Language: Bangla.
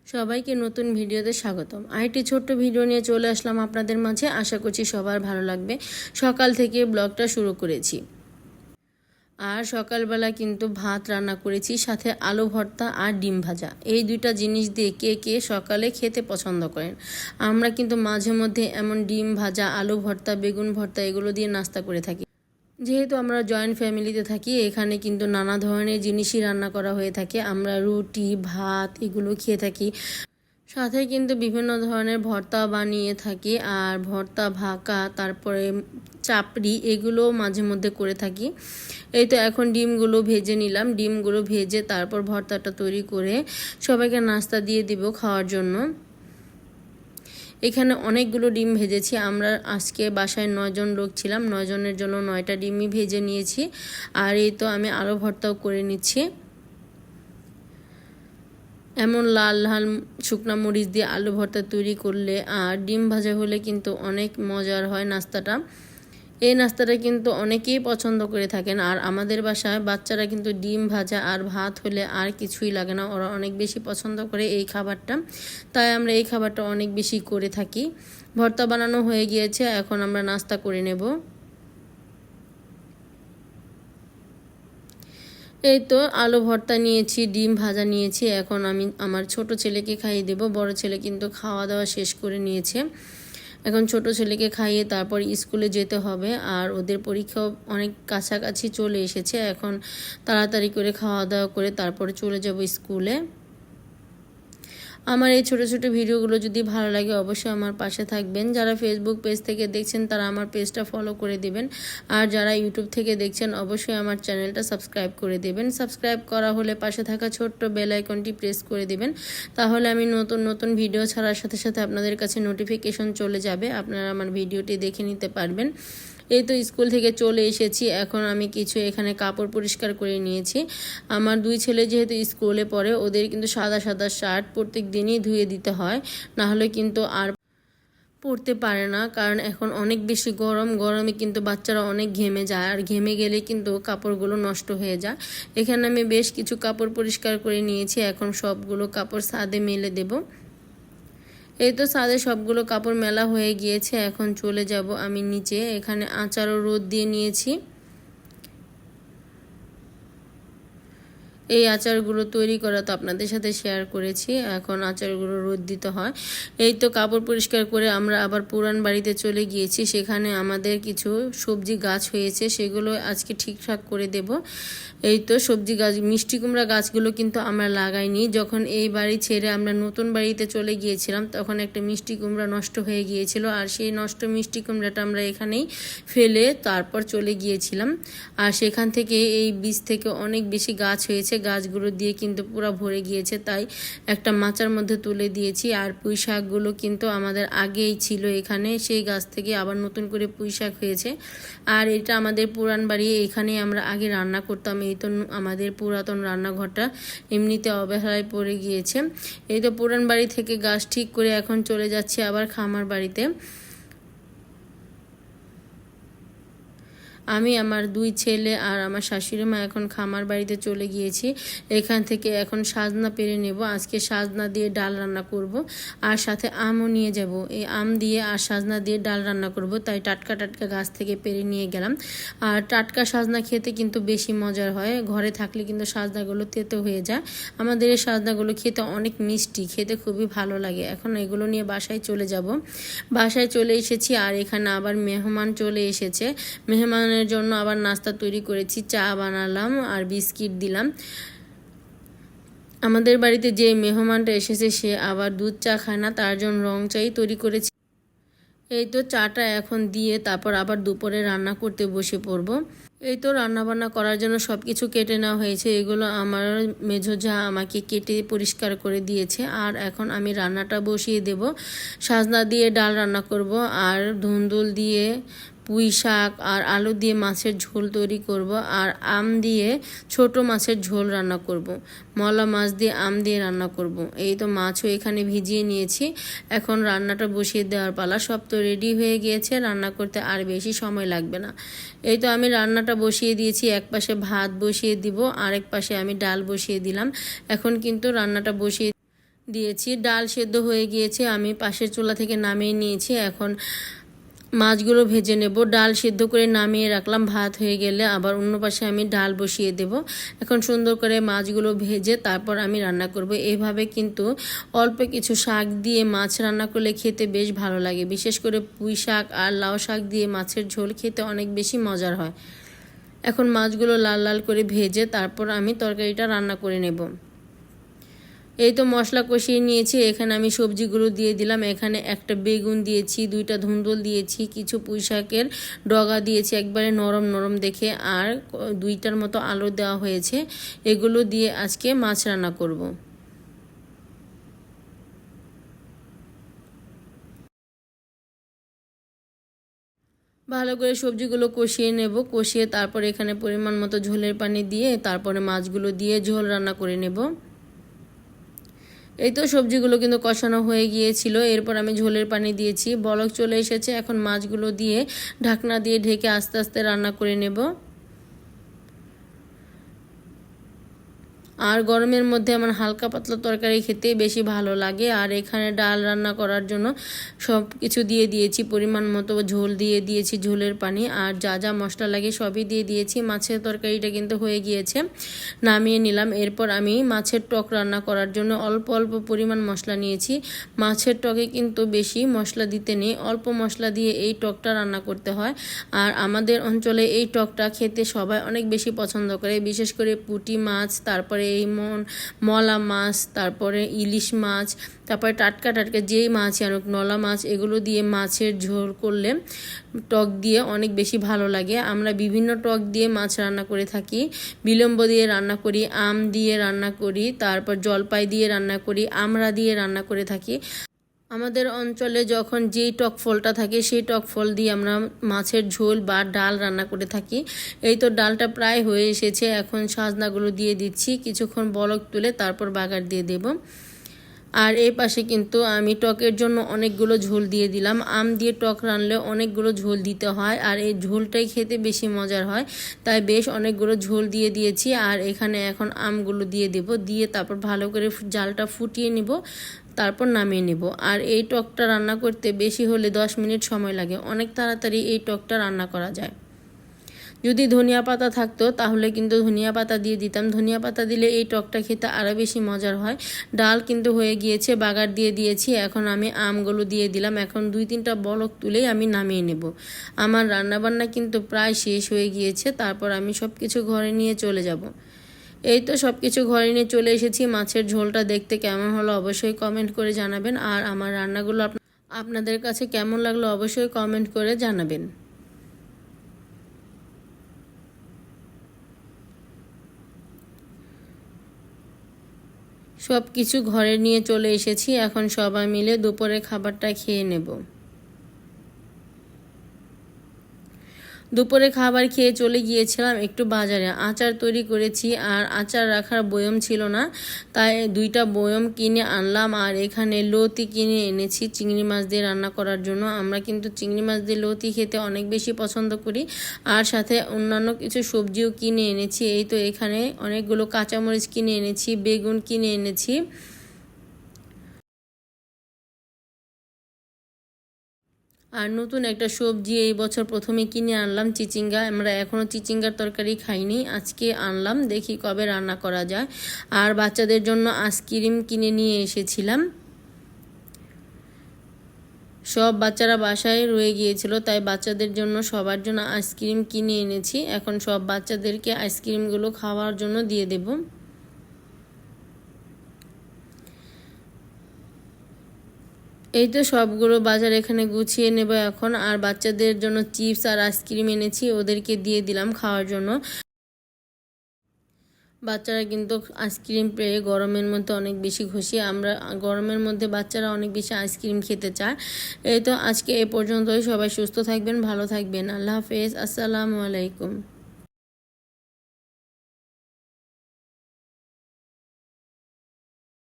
সবাইকে নতুন ভিডিওতে স্বাগতম। আরেকটি ছোট্ট ভিডিও নিয়ে চলে আসলাম আপনাদের মাঝে। আশা করছি সবার ভালো লাগবে। সকাল থেকে ব্লগটা শুরু করেছি। আর সকালবেলা কিন্তু ভাত রান্না করেছি, সাথে আলু ভর্তা আর ডিম ভাজা। এই দুইটা জিনিস দিয়ে কে কে সকালে খেতে পছন্দ করেন। আমরা কিন্তু মাঝে মধ্যে এমন ডিম ভাজা, আলু ভর্তা, বেগুন ভর্তা এগুলো দিয়ে নাস্তা করে থাকি। যেহেতু আমরা জয়েন্ট ফ্যামিলিতে থাকি, এখানে কিন্তু নানা ধরনের জিনিসই রান্না করা হয়ে থাকে। আমরা রুটি, ভাত এগুলো খেয়ে থাকি। সাথে কিন্তু বিভিন্ন ধরনের ভর্তা বানিয়ে থাকি, আর ভর্তা, ভাকা, তারপরে চাপড়ি এগুলো মাঝে মধ্যে করে থাকি। এই তো এখন ডিমগুলো ভেজে নিলাম। ডিমগুলো ভেজে তারপর ভর্তাটা তৈরি করে সবাইকে নাস্তা দিয়ে দিব খাওয়ার জন্য। এখানে অনেকগুলো ডিম ভেজেছি। আমরা আজকে বাসায় 9 জন লোক ছিলাম। 9 জনের জন্য 9টা ডিমই ভেজে নিয়েছি। আর এই তো আমি আলু ভর্তাও করে নিচ্ছি। এমন লাল লাল শুকনা মরিচ দিয়ে আলু ভর্তা তৈরি করলে আর ডিম ভাজা হলে কিন্তু অনেক মজার হয় নাস্তাটা। এই নাস্তাটা কিন্তু অনেকেই পছন্দ করে থাকেন। আর আমাদের বাসায় বাচ্চারা কিন্তু ডিম ভাজা আর ভাত হলে আর কিছুই লাগে না, ওরা অনেক বেশি পছন্দ করে এই খাবারটা। তাই আমরা এই খাবারটা অনেক বেশি করে থাকি। ভর্তা বানানো হয়ে গিয়েছে, এখন আমরা নাস্তা করে নেব। এই তো আলু ভর্তা নিয়েছি, ডিম ভাজা নিয়েছি। এখন আমি আমার ছোট ছেলেকে খাইয়ে দেব। বড় ছেলে কিন্তু খাওয়া দাওয়া শেষ করে নিয়েছে। এখন ছোট ছেলেকে খাইয়ে তারপর স্কুলে যেতে হবে। আর ওদের পরীক্ষাও অনেক কাছাকাছি চলে এসেছে। এখন তাড়াতাড়ি করে খাওয়া দাওয়া করে তারপরে চলে যাব স্কুলে। আমার এই ছোট ছোট ভিডিওগুলো যদি ভালো লাগে অবশ্যই আমার পাশে থাকবেন। যারা ফেসবুক পেজ থেকে দেখছেন তারা আমার পেজটা ফলো করে দিবেন। আর যারা ইউটিউব থেকে দেখছেন অবশ্যই আমার চ্যানেলটা সাবস্ক্রাইব করে দিবেন। সাবস্ক্রাইব করা হলে পাশে থাকা ছোট্ট বেল আইকনটি প্রেস করে দিবেন। তাহলে আমি নতুন নতুন ভিডিও ছাড়ার সাথে সাথে আপনাদের কাছে নোটিফিকেশন চলে যাবে, আপনারা আমার ভিডিওটি দেখে নিতে পারবেন। এই তো স্কুল থেকে চলে এসেছি। এখন আমি কিছু এখানে কাপড় পরিষ্কার করে নিয়েছি। আমার 2 ছেলে যেহেতু স্কুলে পড়ে, ওদের কিন্তু সাদা সাদা শার্ট প্রত্যেক দিনই ধুয়ে দিতে হয়, না হলে কিন্তু আর পড়তে পারে না। কারণ এখন অনেক বেশি গরমে কিন্তু বাচ্চারা অনেক ঘেমে যায়, আর ঘেমে গেলে কিন্তু কাপড়গুলো নষ্ট হয়ে যায়। এখানে আমি বেশ কিছু কাপড় পরিষ্কার করে নিয়েছি। এখন সবগুলো কাপড় ছাদে মেলে দেব। এই তো ছাদে সবগুলো কাপড় মেলা হয়ে গিয়েছে। এখন চলে যাব আমি নিচে। এখানে আচারও রোদ দিয়ে নিয়েছি। এই আচারগুলো তৈরি করা তো আপনাদের সাথে শেয়ার করেছি। এখন আচারগুলো রোদ দিতে হয়। এই তো কাপড় পরিষ্কার করে আমরা আবার পুরান বাড়িতে চলে গিয়েছি। সেখানে আমাদের কিছু সবজি গাছ হয়েছে, সেগুলো আজকে ঠিকঠাক করে দেব। এই তো সবজি গাছ, মিষ্টি কুমড়া গাছগুলো কিন্তু আমরা লাগাইনি। যখন এই বাড়ি ছেড়ে আমরা নতুন বাড়িতে চলে গিয়েছিলাম তখন একটা মিষ্টি কুমড়া নষ্ট হয়ে গিয়েছিল, আর সেই নষ্ট মিষ্টি কুমড়াটা আমরা এখানেই ফেলে তারপর চলে গিয়েছিলাম। আর সেখান থেকে এই বীজ থেকে অনেক বেশি গাছ হয়েছে। গাছগুলো দিয়ে কিন্তু পুরো ভরে গিয়েছে, তাই একটা মাচার মধ্যে তুলে দিয়েছি। আর পুঁই শাকগুলো কিন্তু আমাদের আগেই ছিল এখানে, সেই গাছ থেকে আবার নতুন করে পুঁই শাক হয়েছে। আর এটা আমাদের পুরান বাড়ি, এখানেই আমরা আগে রান্না করতাম। এই তো আমাদের পুরাতন রান্নাঘরটা এমনিতে অবহেলায় পড়ে গিয়েছে। এই তো পুরান বাড়ি থেকে গাছ ঠিক করে এখন চলে যাচ্ছি আবার খামার বাড়িতে। আমি, আমার 2 ছেলে আর আমার শাশুড়ি মা এখন খামার বাড়িতে চলে গিয়েছি। এখান থেকে এখন সাজনা পেরে নেব। আজকে সাজনা দিয়ে ডাল রান্না করব, আর সাথে আমও নিয়ে যাব। এই আম দিয়ে আর সাজনা দিয়ে ডাল রান্না করব, তাই টাটকা টাটকা গাছ থেকে পেরে নিয়ে গেলাম। আর টাটকা সাজনা খেতে কিন্তু বেশি মজার হয়। ঘরে থাকলে কিন্তু সাজনাগুলো তেতো হয়ে যায়। আমাদের এই সাজনাগুলো খেতে অনেক মিষ্টি, খেতে খুবই ভালো লাগে। এখন এগুলো নিয়ে বাসায় চলে যাব। বাসায় চলে এসেছি, আর এখানে আবার মেহমান চলে এসেছে। মেহমান জন্য আবার নাস্তা তৈরি করেছি, চা বানালাম আর বিস্কিট দিলাম। আমাদের বাড়িতে যে মেহমানটা এসেছে সে আবার দুধ চা খায় না, তার জন্য রং চাই তৈরি করেছি। এই তো চাটা এখন দিয়ে তারপর আবার দুপুরে রান্না করতে বসে পড়ব। এই তো রান্না বান্না করার জন্য সব কিছু কেটে নেওয়া হয়েছে। এগুলো আমার মেঝো যা আমাকে কেটে পরিষ্কার করে দিয়েছে। আর এখন আমি রান্নাটা বসিয়ে দেব। সাজনা দিয়ে ডাল রান্না করব, আর ধুন্দুল দিয়ে পুঁই শাক আর আলু দিয়ে মাছের ঝোল তৈরি করব, আর আম দিয়ে ছোট মাছের ঝোল রান্না করব। মলা মাছ দিয়ে আম দিয়ে রান্না করব। এই তো মাছও এখানে ভিজিয়ে নিয়েছি। এখন রান্নাটা বসিয়ে দেওয়ার পালা। সব তো রেডি হয়ে গিয়েছে, রান্না করতে আর বেশি সময় লাগবে না। এই তো আমি রান্নাটা বসিয়ে দিয়েছি। এক পাশে ভাত বসিয়ে দিব, আরেক পাশে আমি ডাল বসিয়ে দিলাম। এখন কিন্তু রান্নাটা বসিয়ে দিয়েছি। ডাল সেদ্ধ হয়ে গিয়েছে, আমি পাশের চুলা থেকে নামিয়ে নিয়েছি। এখন মাছগুলো ভেজে নেব। ডাল সিদ্ধ করে নামিয়ে রাখলাম, ভাত হয়ে গেলে আবার অন্য পাশে আমি ডাল বসিয়ে দেব। এখন সুন্দর করে মাছগুলো ভেজে তারপর আমি রান্না করব। এভাবে কিন্তু অল্প কিছু শাক দিয়ে মাছ রান্না করলে খেতে বেশ ভালো লাগে। বিশেষ করে পুঁই শাক আর লাউ শাক দিয়ে মাছের ঝোল খেতে অনেক বেশি মজার হয়। এখন মাছগুলো লাল লাল করে ভেজে তারপর আমি তরকারিটা রান্না করে নেব। এই তো মশলা কষিয়ে নিয়েছি, এখানে আমি সবজিগুলো দিয়ে দিলাম। এখানে একটা বেগুন দিয়েছি, 2টা ধুন্দুল দিয়েছি, কিছু পুঁই শাকের ডগা দিয়েছি একবারে নরম নরম দেখে, আর 2টার মতো আলু দেওয়া হয়েছে। এগুলো দিয়ে আজকে মাছ রান্না করব। ভালো করে সবজিগুলো কষিয়ে নেব। কষিয়ে তারপর এখানে পরিমাণ মতো ঝোলের পানি দিয়ে তারপরে মাছগুলো দিয়ে ঝোল রান্না করে নেব। এই তো সবজিগুলো কিন্তু কষানো হয়ে গিয়েছিল, এরপর আমি ঝোলের পানি দিয়েছি, বলক চলে এসেছে। এখন মাছগুলো দিয়ে ঢাকনা দিয়ে ঢেকে আস্তে আস্তে রান্না করে নেব। আর গরমের মধ্যে আমার হালকা পাতলা তরকারি খেতে বেশি ভালো লাগে। আর এখানে ডাল রান্না করার জন্য সব কিছু দিয়ে দিয়েছি, পরিমাণ মতো ঝোল দিয়ে দিয়েছি, ঝোলের পানি আর যা যা মশলা লাগে সবই দিয়ে দিয়েছি। মাছের তরকারিটা কিন্তু হয়ে গিয়েছে, নামিয়ে নিলাম। এরপর আমি মাছের টক রান্না করার জন্য অল্প অল্প পরিমাণ মশলা নিয়েছি। মাছের টকে কিন্তু বেশি মশলা দিতে নেই, অল্প মশলা দিয়ে এই টকটা রান্না করতে হয়। আর আমাদের অঞ্চলে এই টকটা খেতে সবাই অনেক বেশি পছন্দ করে, বিশেষ করে পুঁটি মাছ, তারপরে এই মলা মাছ, তারপরে ইলিশ মাছ, তারপরে টাটকা টাটকা যেই মাছ আনুক, নলা মাছ, এগুলো দিয়ে মাছের ঝোল করলে টক দিয়ে অনেক বেশি ভালো লাগে। আমরা বিভিন্ন টক দিয়ে মাছ রান্না করে থাকি, বিলম্ব দিয়ে রান্না করি, আম দিয়ে রান্না করি, তারপর জলপাই দিয়ে রান্না করি, আমড়া দিয়ে রান্না করে থাকি। আমাদের অঞ্চলে যখন যেই টক ফলটা থাকে সেই টক ফল দিয়ে আমরা মাছের ঝোল বা ডাল রান্না করে থাকি। এই তো ডালটা প্রায় হয়ে এসেছে, এখন সাজনাগুলো দিয়ে দিচ্ছি, কিছুক্ষণ বলক তুলে তারপর বাগার দিয়ে দেব। আর এই পাশে কিন্তু আমি টকের জন্য অনেকগুলো ঝোল দিয়ে দিলাম। আম দিয়ে টক রানলে অনেকগুলো ঝোল দিতে হয়, আর এই ঝোলটাই খেতে বেশি মজার হয়, তাই বেশ অনেকগুলো ঝোল দিয়ে দিয়েছি। আর এখানে এখন আমগুলো দিয়ে দেব, দিয়ে তারপর ভালো করে জালটা ফুটিয়ে নিব, তারপর নামিয়ে নেব। আর এই টকটা রান্না করতে বেশি হলে 10 মিনিট সময় লাগে, অনেক তাড়াতাড়ি এই টকটা রান্না করা যায়। যদি ধনিয়া পাতা থাকতো তাহলে কিন্তু ধনিয়া পাতা দিয়ে দিতাম, ধনিয়া পাতা দিলে এই টকটা খেতে আরও বেশি মজার হয়। ডাল কিন্তু হয়ে গিয়েছে, বাগার দিয়ে দিয়েছি, এখন আমি আমগুলো দিয়ে দিলাম। এখন 2-3টা বলক তুলেই আমি নামিয়ে নেব। আমার রান্নাবান্না কিন্তু প্রায় শেষ হয়ে গিয়েছে, তারপর আমি সব কিছু ঘরে নিয়ে চলে যাব। এই তো সব কিছু ঘরে নিয়ে চলে এসেছি। মাছের ঝোলটা দেখতে কেমন হলো অবশ্যই কমেন্ট করে জানাবেন, আর আমার রান্নাগুলো আপনাদের কাছে কেমন লাগলো অবশ্যই কমেন্ট করে জানাবেন। সব কিছু ঘরে নিয়ে চলে এসেছি, এখন সবাই মিলে দুপুরের খাবারটা খেয়ে নেব। দুপুরে খাবার খেয়ে চলে গিয়েছিলাম একটু বাজারে, আচার তৈরি করেছি, আর আচার রাখার বয়ম ছিল না, তাই 2টা বয়ম কিনে আনলাম। আর এখানে লতি কিনে এনেছি চিংড়ি মাছ দিয়ে রান্না করার জন্য। আমরা কিন্তু চিংড়ি মাছ দিয়ে লতি খেতে অনেক বেশি পছন্দ করি, আর সাথে অন্যান্য কিছু সবজিও কিনে এনেছি। এই তো এখানে অনেকগুলো কাঁচামরিচ কিনে এনেছি, বেগুন কিনে এনেছি। আর নতুন একটা সবজি এই বছর প্রথমে কিনে আনলাম, চিচিঙ্গা। আমরা এখনও চিচিঙ্গার তরকারি খাইনি, আজকে আনলাম, দেখি কবে রান্না করা যায়। আর বাচ্চাদের জন্য আইসক্রিম কিনে নিয়ে এসেছিলাম। সব বাচ্চারা বাসায় রয়ে গিয়েছিল, তাই বাচ্চাদের জন্য সবার জন্য আইসক্রিম কিনে এনেছি। এখন সব বাচ্চাদেরকে আইসক্রিমগুলো খাওয়ার জন্য দিয়ে দেব। এই তো সবগুলো বাজার এখানে গুছিয়ে নেব এখন। আর বাচ্চাদের জন্য চিপস আর আইসক্রিম এনেছি, ওদেরকে দিয়ে দিলাম খাওয়ার জন্য। বাচ্চারা কিন্তু আইসক্রিম পেয়ে গরমের মধ্যে অনেক বেশি খুশি। আমরা গরমের মধ্যে বাচ্চারা অনেক বেশি আইসক্রিম খেতে চায়। এই তো আজকে এ পর্যন্তই, সবাই সুস্থ থাকবেন, ভালো থাকবেন, আল্লাহ হাফেজ, আসসালামু আলাইকুম।